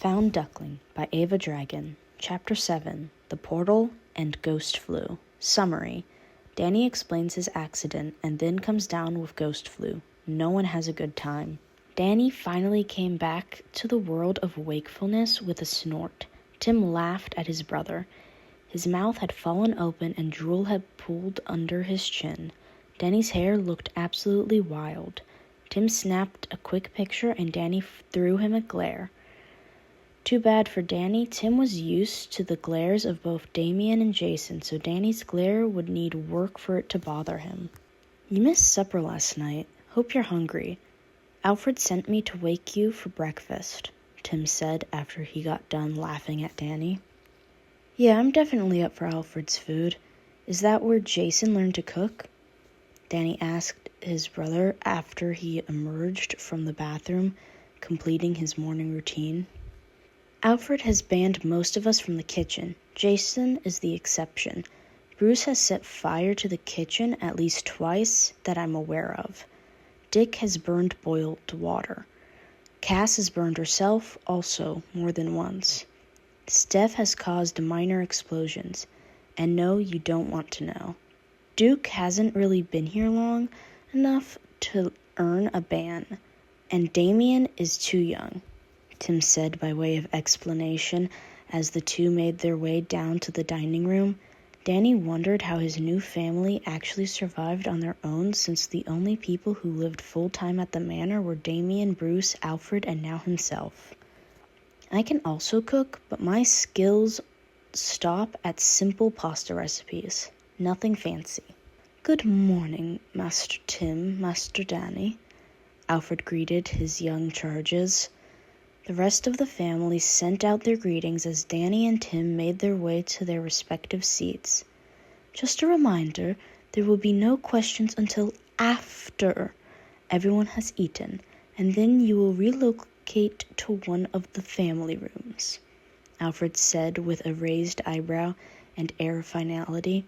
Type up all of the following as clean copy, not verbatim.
Found Duckling by EvaDragon. Chapter 7. The Portal and Ghost Flu. Summary. Danny explains his accident and then comes down with ghost flu. No one has a good time. Danny finally came back to the world of wakefulness with a snort. Tim laughed at his brother. His mouth had fallen open and drool had pooled under his chin. Danny's hair looked absolutely wild. Tim snapped a quick picture and Danny threw him a glare. Too bad for Danny, Tim was used to the glares of both Damien and Jason, so Danny's glare would need work for it to bother him. "You missed supper last night. Hope you're hungry. Alfred sent me to wake you for breakfast," Tim said after he got done laughing at Danny. "Yeah, I'm definitely up for Alfred's food. Is that where Jason learned to cook?" Danny asked his brother after he emerged from the bathroom, completing his morning routine. "Alfred has banned most of us from the kitchen. Jason is the exception. Bruce has set fire to the kitchen at least twice that I'm aware of. Dick has burned boiled water. Cass has burned herself also more than once. Steph has caused minor explosions. And no, you don't want to know. Duke hasn't really been here long enough to earn a ban. And Damien is too young," Tim said by way of explanation as the two made their way down to the dining room. Danny wondered how his new family actually survived on their own, since the only people who lived full-time at the manor were Damien, Bruce, Alfred, and now himself. "I can also cook, but my skills stop at simple pasta recipes. Nothing fancy." "Good morning, Master Tim, Master Danny," Alfred greeted his young charges. The rest of the family sent out their greetings as Danny and Tim made their way to their respective seats. "Just a reminder, there will be no questions until after everyone has eaten, and then you will relocate to one of the family rooms," Alfred said with a raised eyebrow and air of finality.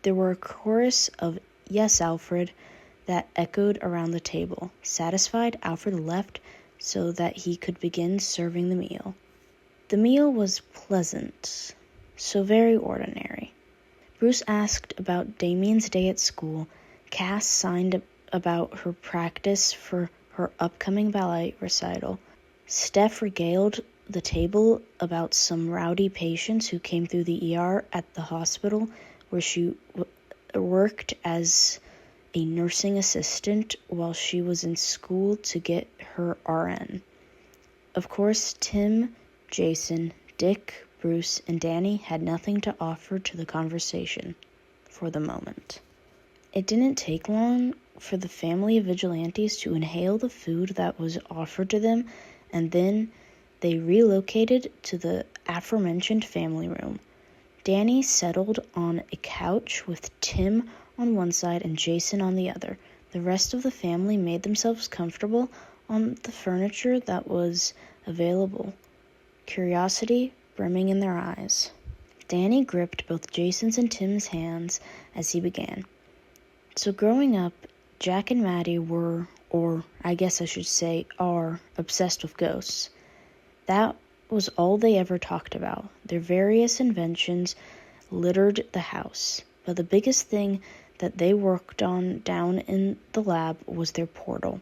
There were a chorus of "Yes, Alfred," that echoed around the table. Satisfied, Alfred left so that he could begin serving the meal. The meal was pleasant, so very ordinary. Bruce asked about Damien's day at school. Cass signed about her practice for her upcoming ballet recital. Steph regaled the table about some rowdy patients who came through the ER at the hospital where she worked as a nursing assistant while she was in school to get her RN. Of course, Tim, Jason, Dick, Bruce, and Danny had nothing to offer to the conversation for the moment. It didn't take long for the family of vigilantes to inhale the food that was offered to them, and then they relocated to the aforementioned family room. Danny settled on a couch with Tim on one side and Jason on the other. The rest of the family made themselves comfortable on the furniture that was available, curiosity brimming in their eyes. Danny gripped both Jason's and Tim's hands as he began. "So growing up, Jack and Maddie were, or I guess I should say are, obsessed with ghosts. That was all they ever talked about. Their various inventions littered the house, but the biggest thing that they worked on down in the lab was their portal.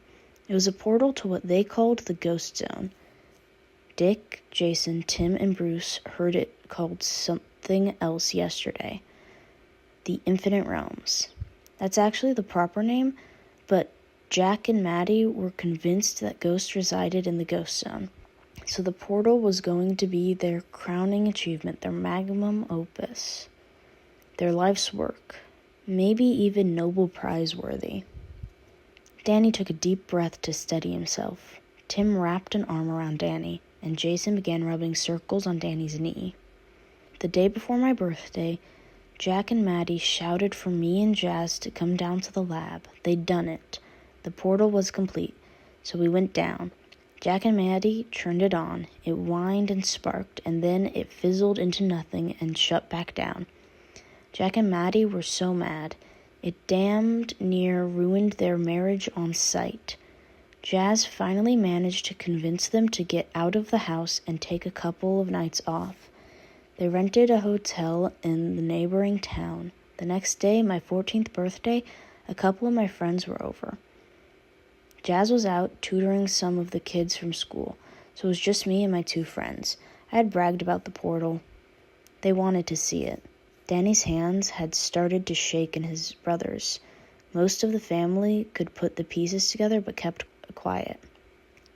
It was a portal to what they called the ghost zone. Dick, Jason, Tim, and Bruce heard it called something else yesterday. The Infinite Realms. That's actually the proper name, but Jack and Maddie were convinced that ghosts resided in the ghost zone. So the portal was going to be their crowning achievement, their magnum opus, their life's work. Maybe even Nobel Prize worthy." Danny took a deep breath to steady himself. Tim wrapped an arm around Danny, and Jason began rubbing circles on Danny's knee. "The day before my birthday, Jack and Maddie shouted for me and Jazz to come down to the lab. They'd done it. The portal was complete, so we went down. Jack and Maddie turned it on. It whined and sparked, and then it fizzled into nothing and shut back down. Jack and Maddie were so mad. It damned near ruined their marriage on sight. Jazz finally managed to convince them to get out of the house and take a couple of nights off. They rented a hotel in the neighboring town. The next day, my 14th birthday, a couple of my friends were over. Jazz was out tutoring some of the kids from school, so it was just me and my two friends. I had bragged about the portal. They wanted to see it. Danny's hands had started to shake and his brother's. Most of the family could put the pieces together but kept quiet.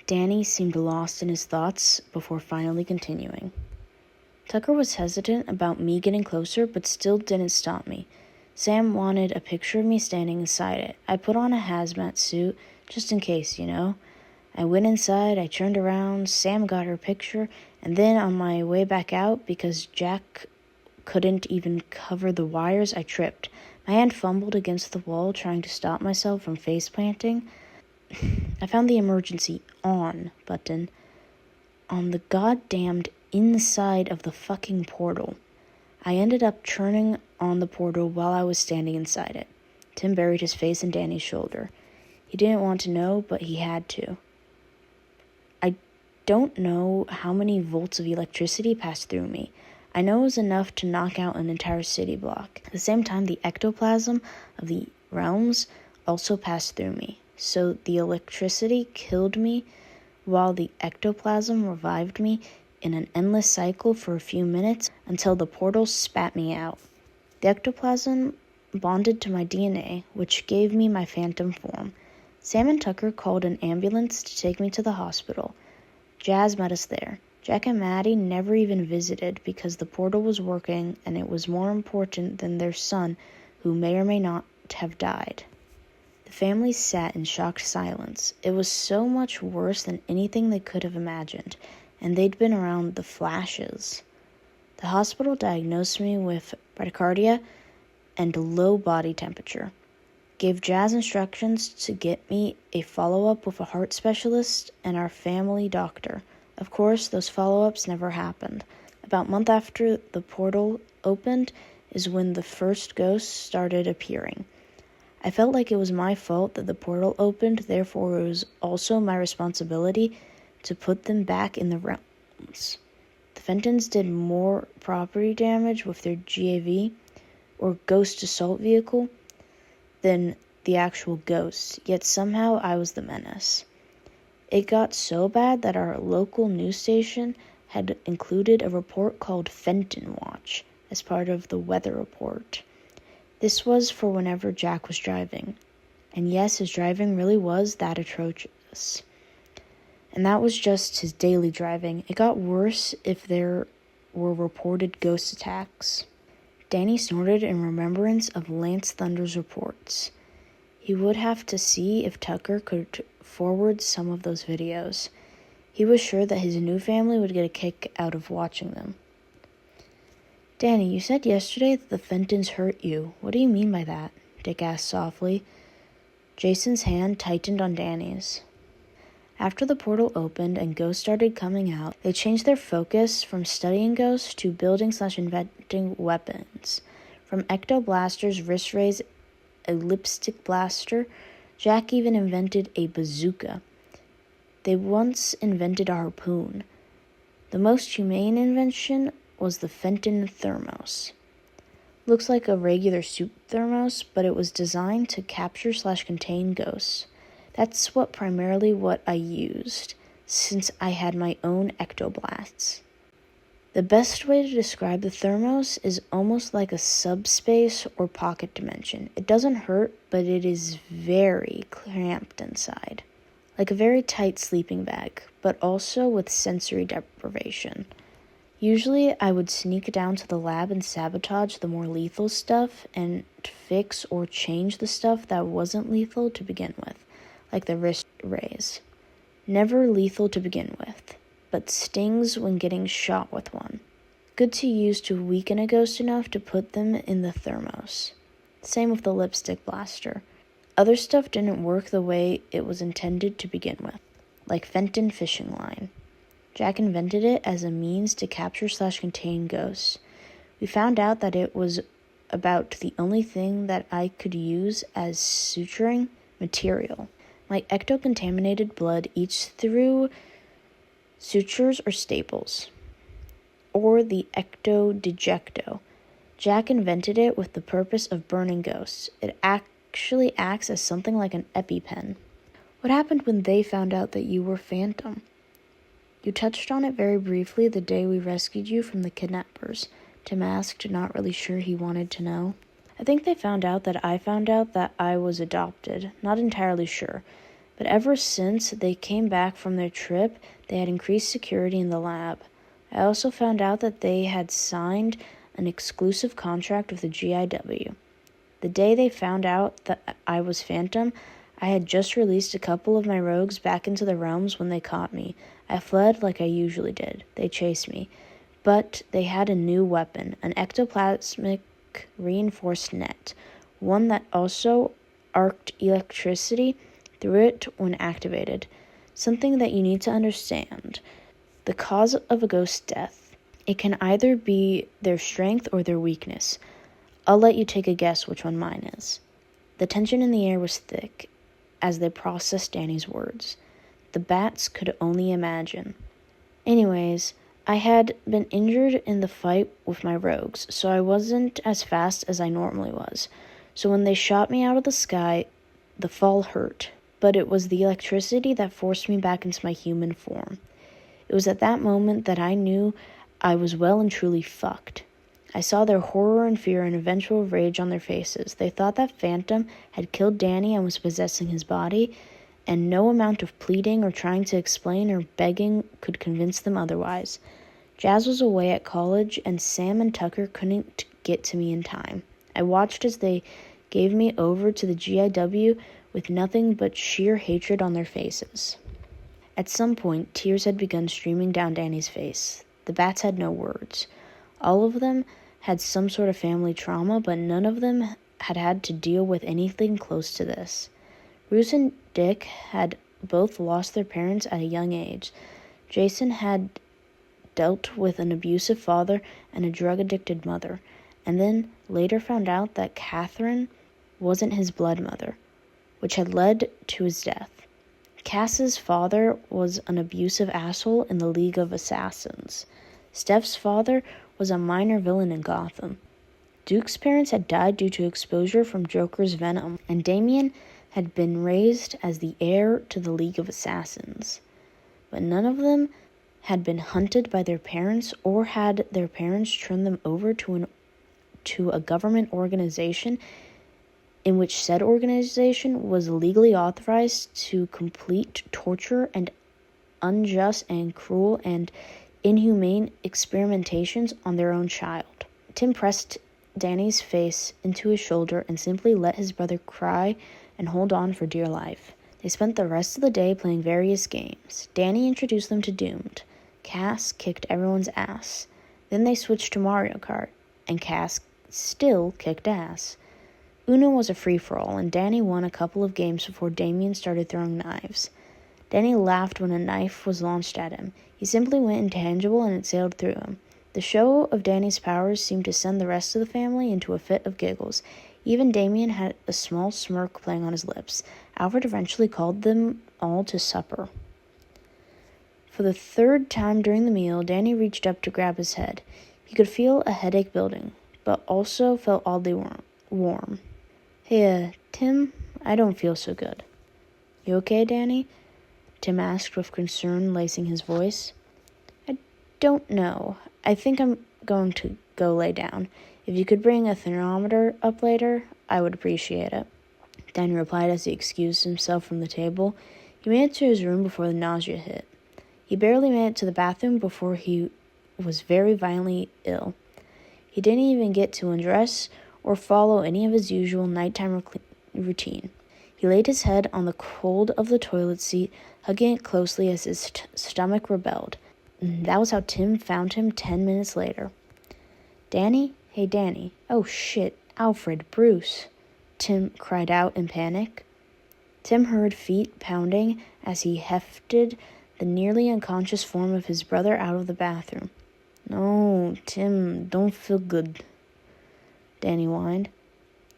Danny seemed lost in his thoughts before finally continuing. Tucker was hesitant about me getting closer, but still didn't stop me. Sam wanted a picture of me standing inside it. I put on a hazmat suit, just in case, you know. I went inside, I turned around, Sam got her picture, and then on my way back out, because Jack couldn't even cover the wires, I tripped. My hand fumbled against the wall, trying to stop myself from face planting. I found the emergency on button on the goddamned inside of the fucking portal. I ended up turning on the portal while I was standing inside it. Tim buried his face in Danny's shoulder. He didn't want to know, but he had to. I don't know how many volts of electricity passed through me. I know it was enough to knock out an entire city block. At the same time, the ectoplasm of the realms also passed through me. So the electricity killed me while the ectoplasm revived me in an endless cycle for a few minutes until the portal spat me out. The ectoplasm bonded to my DNA, which gave me my phantom form. Sam and Tucker called an ambulance to take me to the hospital. Jazz met us there. Jack and Maddie never even visited because the portal was working and it was more important than their son, who may or may not have died. The family sat in shocked silence. It was so much worse than anything they could have imagined, and they'd been around the flashes. The hospital diagnosed me with bradycardia and low body temperature. Gave Jazz instructions to get me a follow-up with a heart specialist and our family doctor. Of course, those follow-ups never happened. About a month after the portal opened is when the first ghosts started appearing. I felt like it was my fault that the portal opened, therefore it was also my responsibility to put them back in the realms. The Fentons did more property damage with their GAV, or ghost assault vehicle, than the actual ghosts, yet somehow I was the menace. It got so bad that our local news station had included a report called Fenton Watch as part of the weather report. This was for whenever Jack was driving. And yes, his driving really was that atrocious. And that was just his daily driving. It got worse if there were reported ghost attacks. Danny snorted in remembrance of Lance Thunder's reports. He would have to see if Tucker could forward some of those videos. He was sure that his new family would get a kick out of watching them. Danny, you said yesterday that the Fentons hurt you. What do you mean by that? Dick asked softly. Jason's hand tightened on Danny's. After the portal opened and ghosts started coming out, they changed their focus from studying ghosts to building/inventing weapons. From ecto-blasters, wrist rays, a lipstick blaster, Jack even invented a bazooka. They once invented a harpoon. The most humane invention was the Fenton thermos. Looks like a regular soup thermos, but it was designed to capture/contain ghosts. That's primarily what I used, since I had my own ectoblasts. The best way to describe the thermos is almost like a subspace or pocket dimension. It doesn't hurt, but it is very cramped inside. Like a very tight sleeping bag, but also with sensory deprivation. Usually, I would sneak down to the lab and sabotage the more lethal stuff and fix or change the stuff that wasn't lethal to begin with, like the wrist rays. Never lethal to begin with, but stings when getting shot with one. Good to use to weaken a ghost enough to put them in the thermos. Same with the lipstick blaster. Other stuff didn't work the way it was intended to begin with, like Fenton fishing line. Jack invented it as a means to capture/contain ghosts. We found out that it was about the only thing that I could use as suturing material. like ecto-contaminated blood eats through sutures or staples, or the ecto-dejecto. Jack invented it with the purpose of burning ghosts. It actually acts as something like an EpiPen. What happened when they found out that you were Phantom? You touched on it very briefly the day we rescued you from the kidnappers. Tim asked, not really sure he wanted to know. I think they found out that I was adopted. Not entirely sure. But ever since they came back from their trip, they had increased security in the lab. I also found out that they had signed an exclusive contract with the GIW. The day they found out that I was Phantom, I had just released a couple of my rogues back into the realms when they caught me. I fled like I usually did. They chased me. But they had a new weapon, an ectoplasmic reinforced net, one that also arced electricity through it when activated. Something that you need to understand. The cause of a ghost's death. It can either be their strength or their weakness. I'll let you take a guess which one mine is. The tension in the air was thick as they processed Danny's words. The bats could only imagine. Anyways, I had been injured in the fight with my rogues, so I wasn't as fast as I normally was. So when they shot me out of the sky, the fall hurt, but it was the electricity that forced me back into my human form. It was at that moment that I knew I was well and truly fucked. I saw their horror and fear and eventual rage on their faces. They thought that Phantom had killed Danny and was possessing his body, and no amount of pleading or trying to explain or begging could convince them otherwise. Jazz was away at college, and Sam and Tucker couldn't get to me in time. I watched as they gave me over to the GIW with nothing but sheer hatred on their faces. At some point, tears had begun streaming down Danny's face. The bats had no words. All of them had some sort of family trauma, but none of them had had to deal with anything close to this. Bruce and Dick had both lost their parents at a young age. Jason had dealt with an abusive father and a drug-addicted mother, and then later found out that Catherine wasn't his blood mother, which had led to his death. Cass's father was an abusive asshole in the League of Assassins. Steph's father was a minor villain in Gotham. Duke's parents had died due to exposure from Joker's venom, and Damien had been raised as the heir to the League of Assassins. But none of them had been hunted by their parents or had their parents turned them over to a government organization in which said organization was legally authorized to complete torture and unjust and cruel and inhumane experimentations on their own child. Tim pressed Danny's face into his shoulder and simply let his brother cry and hold on for dear life. They spent the rest of the day playing various games. Danny introduced them to Doomed. Cass kicked everyone's ass. Then they switched to Mario Kart, and Cass still kicked ass. Uno was a free-for-all, and Danny won a couple of games before Damien started throwing knives. Danny laughed when a knife was launched at him. He simply went intangible and it sailed through him. The show of Danny's powers seemed to send the rest of the family into a fit of giggles. Even Damien had a small smirk playing on his lips. Alfred eventually called them all to supper. For the third time during the meal, Danny reached up to grab his head. He could feel a headache building, but also felt oddly warm. Hey, Tim, I don't feel so good. You okay, Danny? Tim asked with concern lacing his voice. I don't know. I think I'm going to go lay down. If you could bring a thermometer up later, I would appreciate it. Danny replied as he excused himself from the table. He made it to his room before the nausea hit. He barely made it to the bathroom before he was very violently ill. He didn't even get to undress or follow any of his usual nighttime routine. He laid his head on the cold of the toilet seat, hugging it closely as his stomach rebelled. That was how Tim found him 10 minutes later. Danny? Hey, Danny. Oh, shit. Alfred, Bruce. Tim cried out in panic. Tim heard feet pounding as he hefted the nearly unconscious form of his brother out of the bathroom. No, Tim, don't feel good, Danny whined.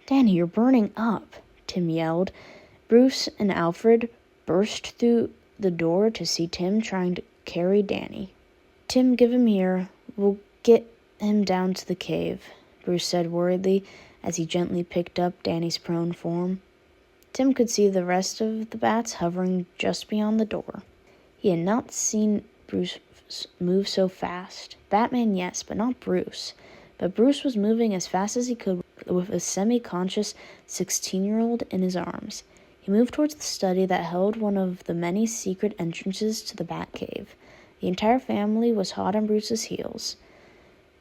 Danny, you're burning up, Tim yelled. Bruce and Alfred burst through the door to see Tim trying to carry Danny. "Tim, give him here. We'll get him down to the cave," Bruce said worriedly as he gently picked up Danny's prone form. Tim could see the rest of the bats hovering just beyond the door. He had not seen Bruce move so fast. Batman, yes, but not Bruce. But Bruce was moving as fast as he could with a semi-conscious 16-year-old in his arms. He moved towards the study that held one of the many secret entrances to the Batcave. The entire family was hot on Bruce's heels.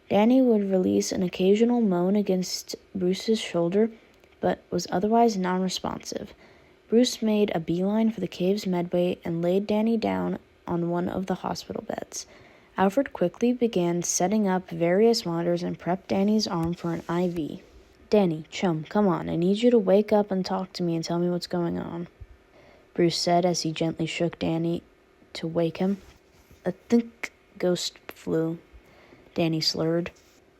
Danny would release an occasional moan against Bruce's shoulder, but was otherwise non-responsive. Bruce made a beeline for the cave's medbay and laid Danny down on one of the hospital beds. Alfred quickly began setting up various monitors and prepped Danny's arm for an IV. "Danny, chum, come on. I need you to wake up and talk to me and tell me what's going on," Bruce said as he gently shook Danny to wake him. "I think ghost flu," Danny slurred.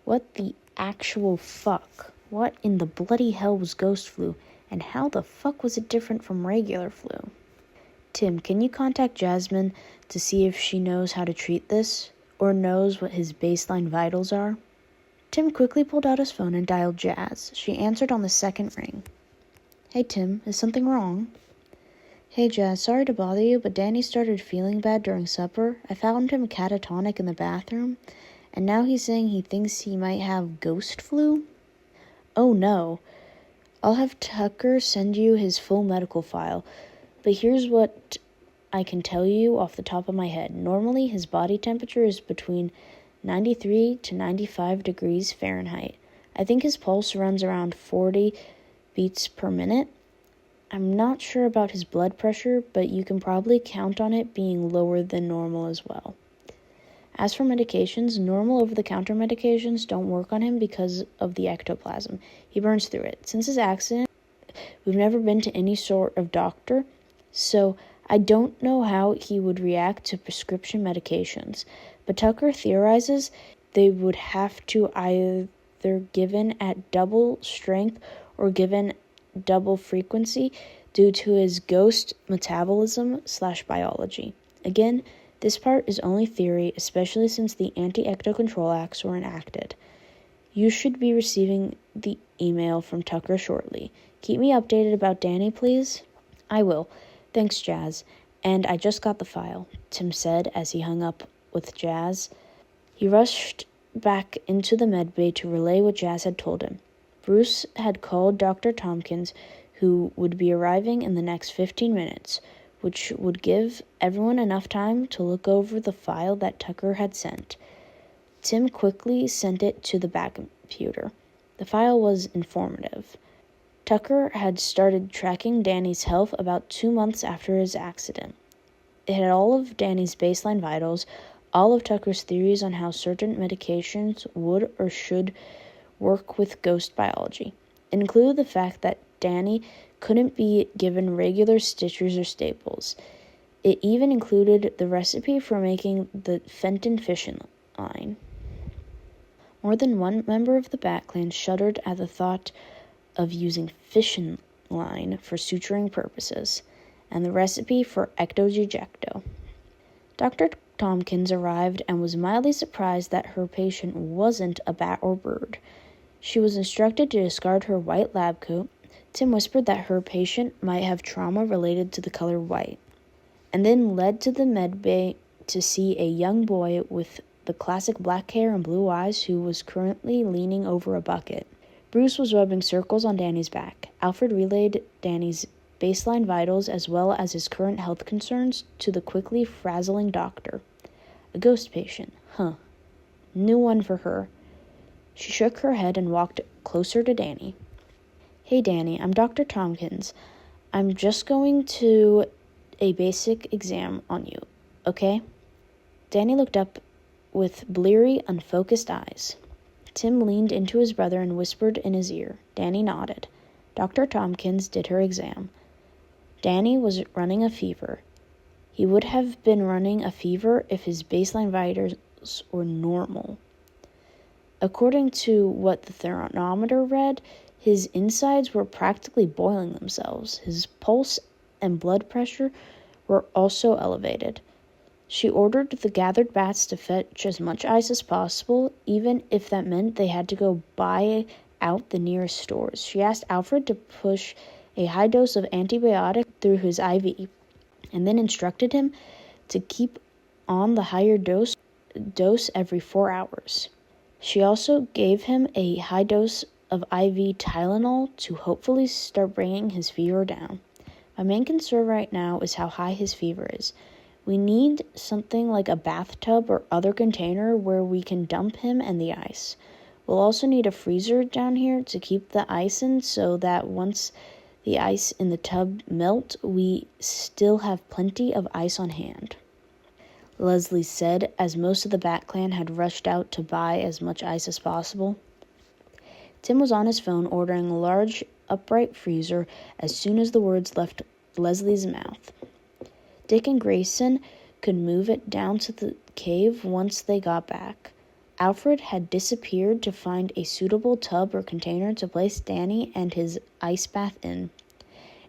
"What the actual fuck? What in the bloody hell was ghost flu, and how the fuck was it different from regular flu?" "Tim, can you contact Jasmine to see if she knows how to treat this, or knows what his baseline vitals are?" Tim quickly pulled out his phone and dialed Jazz. She answered on the second ring. "Hey Tim, is something wrong?" "Hey Jazz, sorry to bother you, but Danny started feeling bad during supper. I found him catatonic in the bathroom, and now he's saying he thinks he might have ghost flu." "Oh no. I'll have Tucker send you his full medical file, but here's what I can tell you off the top of my head. Normally, his body temperature is between 93 to 95 degrees Fahrenheit. I think his pulse runs around 40 beats per minute. I'm not sure about his blood pressure, but you can probably count on it being lower than normal as well. As for medications, normal over-the-counter medications don't work on him because of the ectoplasm. He burns through it. Since his accident, we've never been to any sort of doctor, so I don't know how he would react to prescription medications. But Tucker theorizes they would have to either given at double strength or given double frequency due to his ghost metabolism/biology. Again, this part is only theory, especially since the Anti-Ecto Control Acts were enacted. You should be receiving the email from Tucker shortly. Keep me updated about Danny, please." "I will. Thanks, Jazz. And I just got the file," Tim said as he hung up with Jazz. He rushed back into the medbay to relay what Jazz had told him. Bruce had called Dr. Tompkins, who would be arriving in the next 15 minutes, which would give everyone enough time to look over the file that Tucker had sent. Tim quickly sent it to the back computer. The file was informative. Tucker had started tracking Danny's health about 2 months after his accident. It had all of Danny's baseline vitals, all of Tucker's theories on how certain medications would or should work with ghost biology. It included the fact that Danny couldn't be given regular stitchers or staples. It even included the recipe for making the Fenton fishing line. More than one member of the Bat Clan shuddered at the thought of using fishing line for suturing purposes, and the recipe for ecto-jejecto. Dr. Tompkins arrived and was mildly surprised that her patient wasn't a bat or bird. She was instructed to discard her white lab coat. Tim whispered that her patient might have trauma related to the color white, and then led to the medbay to see a young boy with the classic black hair and blue eyes who was currently leaning over a bucket. Bruce was rubbing circles on Danny's back. Alfred relayed Danny's baseline vitals as well as his current health concerns to the quickly frazzling doctor. A ghost patient, huh? New one for her. She shook her head and walked closer to Danny. "Hey Danny, I'm Dr. Tompkins. I'm just going to a basic exam on you, okay?" Danny looked up with bleary, unfocused eyes. Tim leaned into his brother and whispered in his ear. Danny nodded. Dr. Tompkins did her exam. Danny was running a fever. He would have been running a fever if his baseline vitals were normal. According to what the thermometer read, his insides were practically boiling themselves. His pulse and blood pressure were also elevated. She ordered the gathered bats to fetch as much ice as possible, even if that meant they had to go buy out the nearest stores. She asked Alfred to push a high dose of antibiotic through his IV, and then instructed him to keep on the higher dose every 4 hours. She also gave him a high dose of IV Tylenol to hopefully start bringing his fever down. My main concern right now is how high his fever is. We need something like a bathtub or other container where we can dump him and the ice. We'll also need a freezer down here to keep the ice in so that once the ice in the tub melt, we still have plenty of ice on hand, Leslie said, as most of the Bat Clan had rushed out to buy as much ice as possible. Tim was on his phone ordering a large upright freezer as soon as the words left Leslie's mouth. Dick and Grayson could move it down to the cave once they got back. Alfred had disappeared to find a suitable tub or container to place Danny and his ice bath in.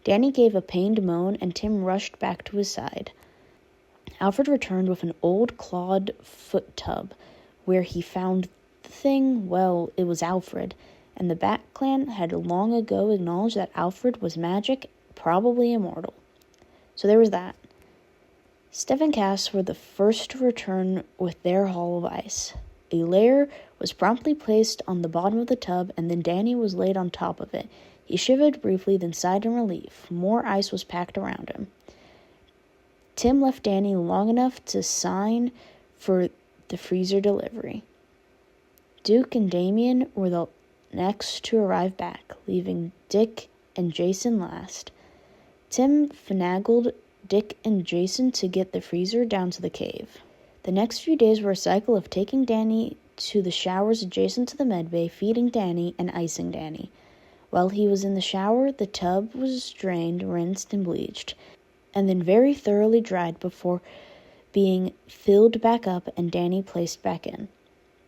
Danny gave a pained moan, and Tim rushed back to his side. Alfred returned with an old clawed foot tub. Where he found the thing, well, it was Alfred, and the Bat Clan had long ago acknowledged that Alfred was magic, probably immortal. So there was that. Steph and Cass were the first to return with their haul of ice. A layer was promptly placed on the bottom of the tub, and then Danny was laid on top of it. He shivered briefly, then sighed in relief. More ice was packed around him. Tim left Danny long enough to sign for the freezer delivery. Duke and Damien were the next to arrive back, leaving Dick and Jason last. Tim finagled Dick and Jason to get the freezer down to the cave. The next few days were a cycle of taking Danny to the showers adjacent to the medbay, feeding Danny, and icing Danny. While he was in the shower, the tub was drained, rinsed, and bleached, and then very thoroughly dried before being filled back up and Danny placed back in.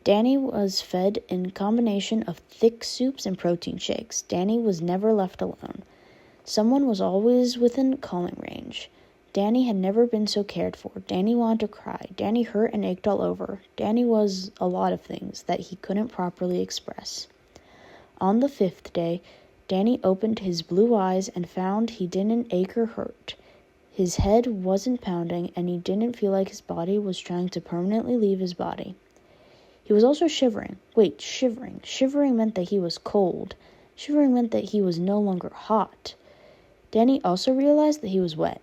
Danny was fed in a combination of thick soups and protein shakes. Danny was never left alone. Someone was always within calling range. Danny had never been so cared for. Danny wanted to cry. Danny hurt and ached all over. Danny was a lot of things that he couldn't properly express. On the 5th day, Danny opened his blue eyes and found he didn't ache or hurt. His head wasn't pounding, and he didn't feel like his body was trying to permanently leave his body. He was also shivering. Shivering. Shivering meant that he was cold. Shivering meant that he was no longer hot. Danny also realized that he was wet.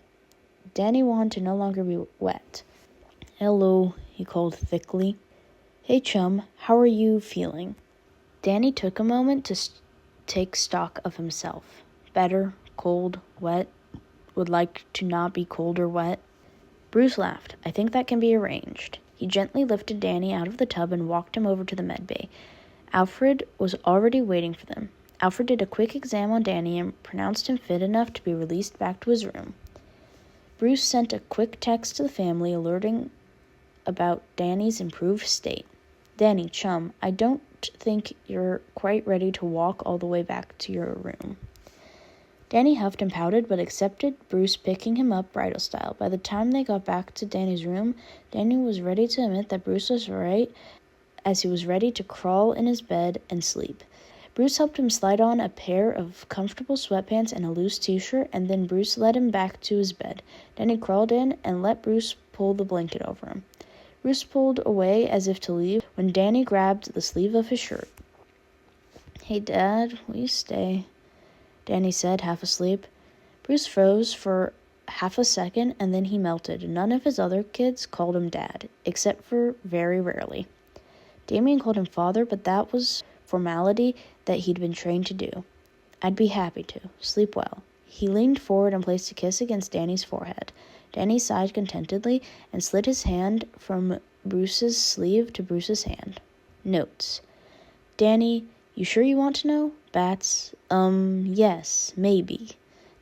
Danny wanted to no longer be wet. "Hello," he called thickly. "Hey, chum, how are you feeling?" Danny took a moment to take stock of himself. Better, cold, wet, would like to not be cold or wet. Bruce laughed. "I think that can be arranged." He gently lifted Danny out of the tub and walked him over to the medbay. Alfred was already waiting for them. Alfred did a quick exam on Danny and pronounced him fit enough to be released back to his room. Bruce sent a quick text to the family alerting about Danny's improved state. "Danny, chum, I don't think you're quite ready to walk all the way back to your room." Danny huffed and pouted, but accepted Bruce picking him up bridal style. By the time they got back to Danny's room, Danny was ready to admit that Bruce was right, as he was ready to crawl in his bed and sleep. Bruce helped him slide on a pair of comfortable sweatpants and a loose t-shirt, and then Bruce led him back to his bed. Danny crawled in and let Bruce pull the blanket over him. Bruce pulled away as if to leave when Danny grabbed the sleeve of his shirt. "Hey, Dad, will you stay?" Danny said, half asleep. Bruce froze for half a second, and then he melted. None of his other kids called him Dad, except for very rarely. Damien called him Father, but that was formality that he'd been trained to do. "I'd be happy to. Sleep well." He leaned forward and placed a kiss against Danny's forehead. Danny sighed contentedly and slid his hand from Bruce's sleeve to Bruce's hand. Notes. "Danny, you sure you want to know? Bats? Yes, maybe."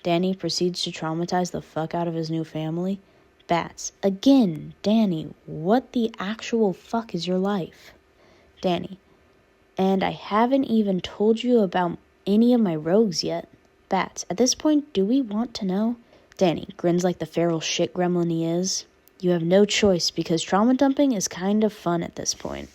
Danny proceeds to traumatize the fuck out of his new family. "Bats. Again, Danny, what the actual fuck is your life?" Danny. "And I haven't even told you about any of my rogues yet." Bats. "At this point, do we want to know?" Danny grins like the feral shit gremlin he is. You have no choice because trauma dumping is kind of fun at this point.